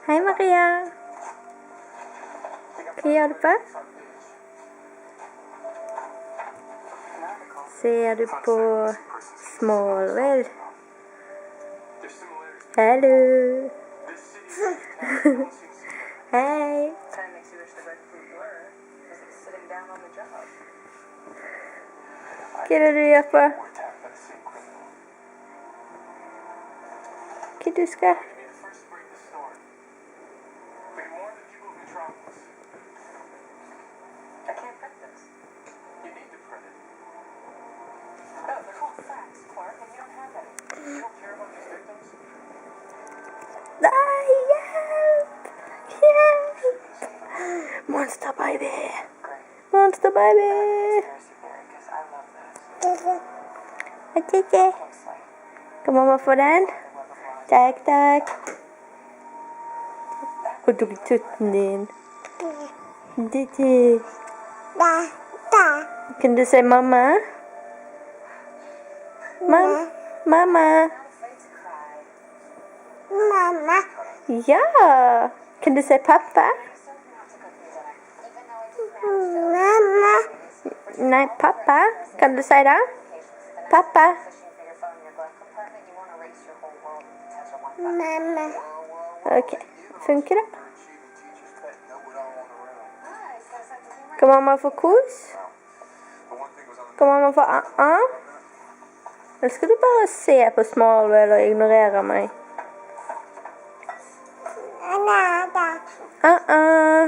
Hei, Maria. Hva gjør du på? Ser du på Smallville? Hallo. Hei. Hva er det du gjør på? Hva du skal? Nei, hjelp! Hjelp! Monster baby! Monster baby! Ikke. Kan mamma få den? Takk, takk. Hvor tok tutten din? Didi. Kan du si mamma? Mamma. Mamma. Ja. Kan du si pappa? Mamma. Nei, pappa. Kan du si det? Pappa. Mamma. Ok. Funker det? Kan mamma få kos? Kan mamma få a-a? Eller skal du bare se på Smallville og ignorere meg? Nada. A-a.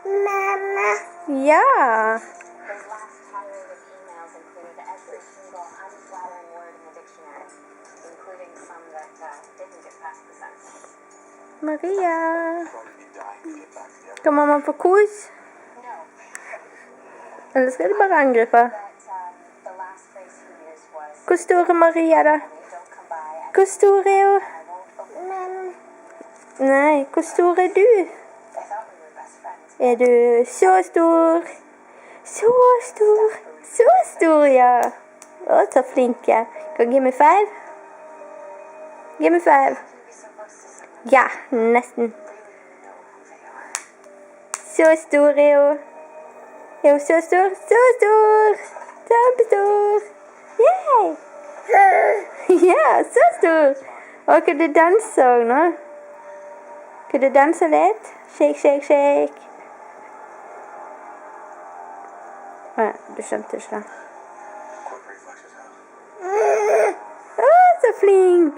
Mamma. Ja. Maria. Kan mamma få kos? Eller skal du bare angripe? Hvor stor er Maria da? Hvor stor er hun? Nei, hvor stor er du? Er du så stor? Så stor. Så stor, ja. Å, så flink jeg. Kan du give me 5? Give me 5. Ja, nesten. Så stor er hun. Er hun så stor? Så stor! Kjempestor! Yay! Ja, så stor! Og kan du danse også nå? Kan du danse litt? Shake, shake, shake. Å, du skjønte ikke det. Å, så flink!